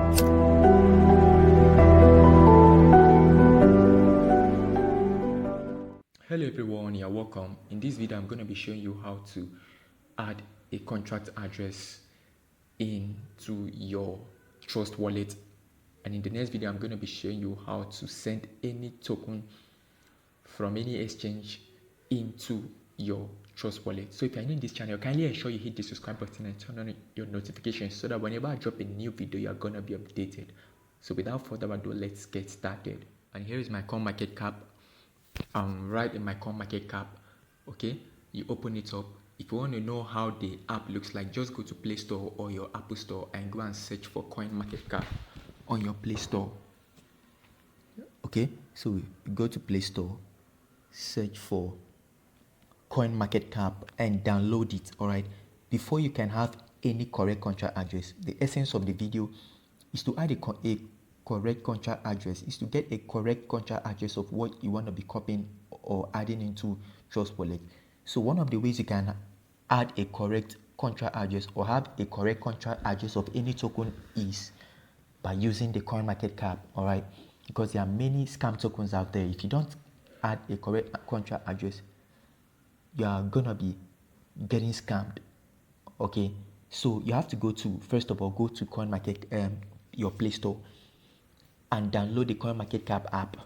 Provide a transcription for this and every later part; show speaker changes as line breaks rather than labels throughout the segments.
Hello everyone, you're welcome. In this video, I'm going to be showing you how to add a contract address into your Trust wallet. And in the next video, I'm going to be showing you how to send any token from any exchange into your Trust wallet. So if you're new in this channel, kindly ensure you hit the subscribe button and turn on your notifications so that whenever I drop a new video, you're going to be updated. So without further ado, let's get started. And here is my Coinmarketcap. Right in my Coinmarketcap. Okay, you open it up. If you want to know how the app looks like, just go to Play Store or your Apple Store and go and search for Coinmarketcap on your Play Store. Okay, so we go to Play Store, search for Coinmarketcap and download it. All right, before you can have any correct contract address, the essence of the video is to add a correct contract address, is to get a correct contract address of what you want to be copying or adding into Trust wallet. So one of the ways you can add a correct contract address or have a correct contract address of any token is by using the Coinmarketcap. All right, because there are many scam tokens out there. If you don't add a correct contract address, you are gonna be getting scammed. Okay, so you have to go to, first of all, go to your Play Store and download the Coinmarketcap app.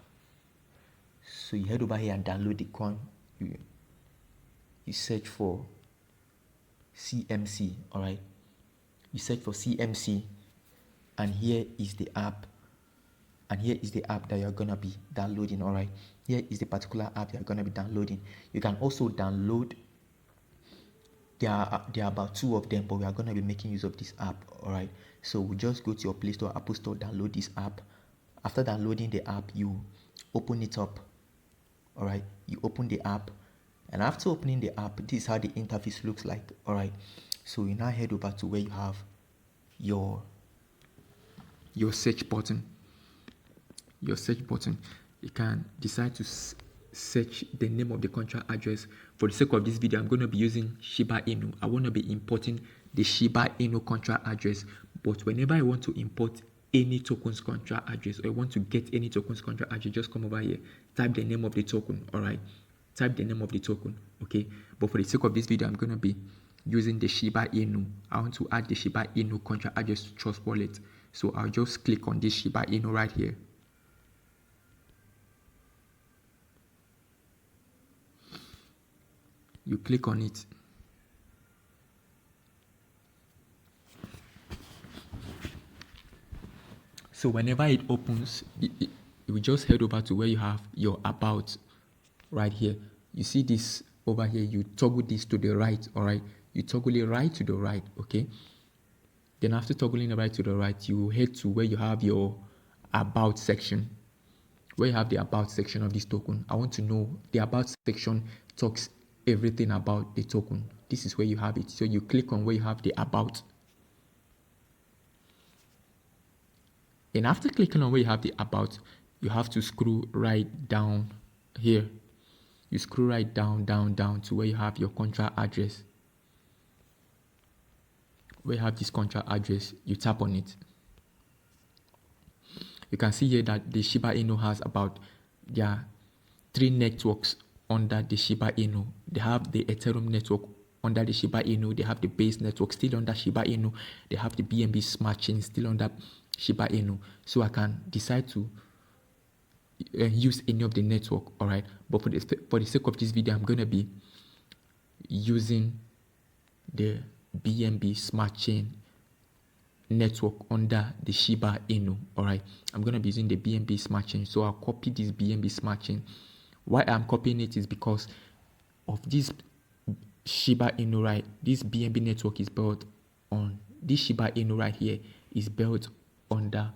So you head over here and download the coin. You search for CMC. All right, you search for CMC, and here is the app. And here is the app that you're gonna be downloading. All right, here is the particular app you're gonna be downloading. You can also download. There are about 2 of them, but we are gonna be making use of this app. All right, so we just go to your Play Store, Apple Store, download this app. After downloading the app, you open it up. All right, you open the app, and after opening the app, this is how the interface looks like. All right, so you now head over to where you have your search button. You can decide to search the name of the contract address. For the sake of this video, I'm going to be using Shiba Inu. I want to be importing the Shiba Inu contract address, but whenever I want to import any token's contract address, or I want to get any token's contract address, just come over here, type the name of the token. All right, type the name of the token. Okay, but for the sake of this video, I'm going to be using the Shiba Inu. I want to add the Shiba Inu contract address to Trust wallet, so I'll just click on this Shiba Inu right here. You click on it. So whenever it opens, it will just head over to where you have your about right here. You see this over here, you toggle this to the right. All right, you toggle it right to the right. Okay, then after toggling it right to the right, you head to where you have your about section. Where you have the about section of this token, I want to know the about section talks everything about the token. This is where you have it. So you click on where you have the about. And after clicking on where you have the about, you have to scroll right down here. You scroll right down to where you have your contract address. Where you have this contract address, you tap on it. You can see here that the Shiba Inu has about 3 networks under the Shiba Inu. They have the Ethereum network under the Shiba Inu. They have the base network still under Shiba Inu. They have the BNB smart chain still under Shiba Inu. So I can decide to use any of the network. All right, but for the sake of this video, I'm going to be using the BNB smart chain network under the Shiba Inu. All right, I'm going to be using the BNB smart chain, so I'll copy this BNB smart chain. Why I'm copying it is because of this Shiba Inu, right? This BNB network is built on this Shiba Inu right here is built under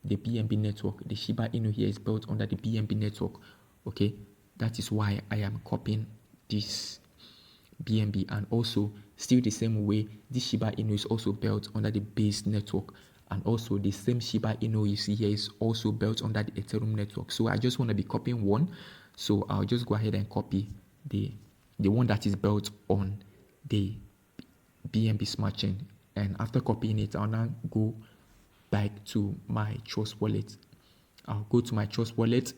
the BNB network. The Shiba Inu here is built under the BNB network. Okay, that is why I am copying this BNB, and also still the same way this Shiba Inu is also built under the base network, and also the same Shiba Inu you see here is also built under the Ethereum network. So I just want to be copying one, so I'll just go ahead and copy the one that is built on the BNB smart chain. And after copying it, I'll now go back to my Trust wallet. I'll go to my Trust wallet.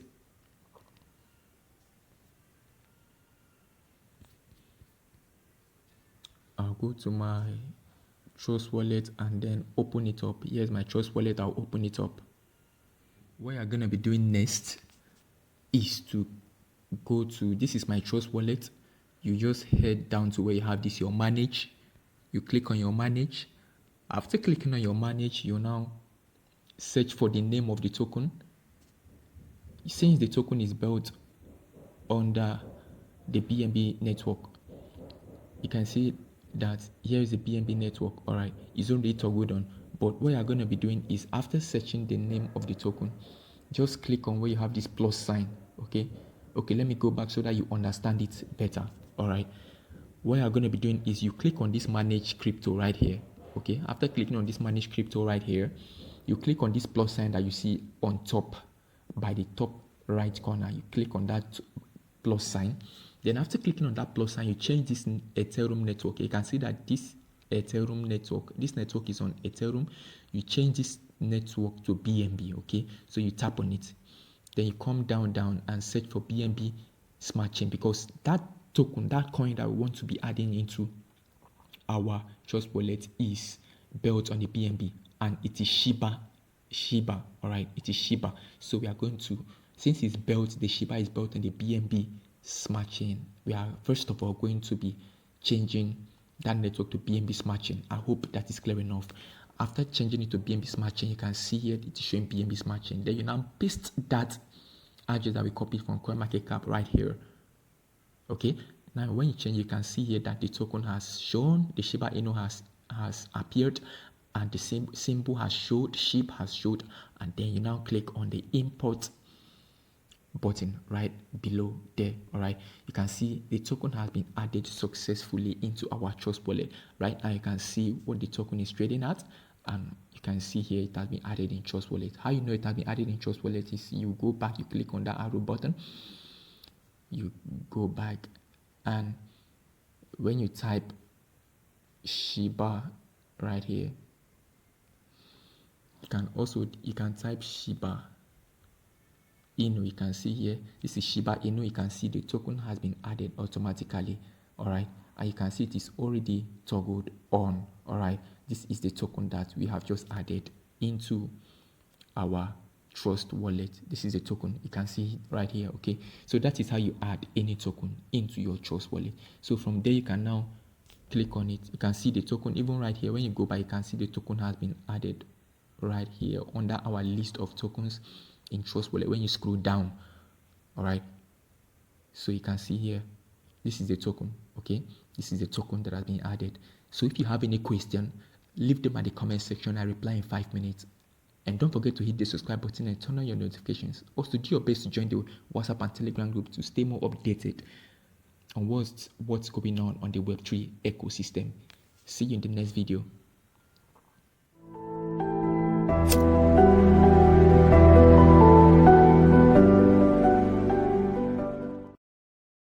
I'll go to my Trust wallet and then open it up. Here's my Trust wallet. I'll open it up. What you're going to be doing next is to go to, this is my Trust wallet. You just head down to where you have this, your manage. You click on your manage. After clicking on your manage, you now search for the name of the token. Since the token is built under the BNB network, you can see that here is the BNB network. All right, it's already toggled on. But what you're going to be doing is, after searching the name of the token, just click on where you have this plus sign. Okay, let me go back so that you understand it better. All right, what you're going to be doing is you click on this manage crypto right here. Okay, after clicking on this manage crypto right here, you click on this plus sign that you see on top, by the top right corner. You click on that plus sign. Then after clicking on that plus sign, you change this Ethereum network. You can see that this Ethereum network, this network is on Ethereum. You change this network to BNB. Okay, so you tap on it. Then you come down and search for BNB Smart Chain, because that token, that coin that we want to be adding into our Trust wallet is built on the BNB, and it is Shiba. All right, it is Shiba. So we are going to, since it's built, the Shiba is built on the BNB Smart Chain, we are first of all going to be changing that network to BNB Smart Chain. I hope that is clear enough. After changing it to BNB Smart Chain, you can see here it is showing BNB Smart Chain. Then you now paste that address that we copied from Coinmarketcap right here. Okay, now when you change, you can see here that the token has shown, the Shiba Inu has appeared, and the same symbol has showed, SHIB has showed. And then you now click on the import button right below there. All right, you can see the token has been added successfully into our Trust wallet. Right now you can see what the token is trading at, and you can see here it has been added in Trust wallet. How you know it has been added in Trust wallet is you go back, you click on that arrow button, you go back, and when you type Shiba right here, you can type Shiba Inu. You can see here, this is Shiba Inu. You can see the token has been added automatically. All right, and you can see it is already toggled on. All right, this is the token that we have just added into our Trust wallet. This is the token, you can see it right here. Okay, so that is how you add any token into your Trust wallet. So from there you can now click on it. You can see the token even right here. When you go by, you can see the token has been added right here under our list of tokens in Trust wallet. When you scroll down, all right, so you can see here, this is the token. Okay, this is the token that has been added. So if you have any question, leave them at the comment section. I reply in 5 minutes. And don't forget to hit the subscribe button and turn on your notifications. Also, do your best to join the WhatsApp and Telegram group to stay more updated on what's going on the Web3 ecosystem. See you in the next video.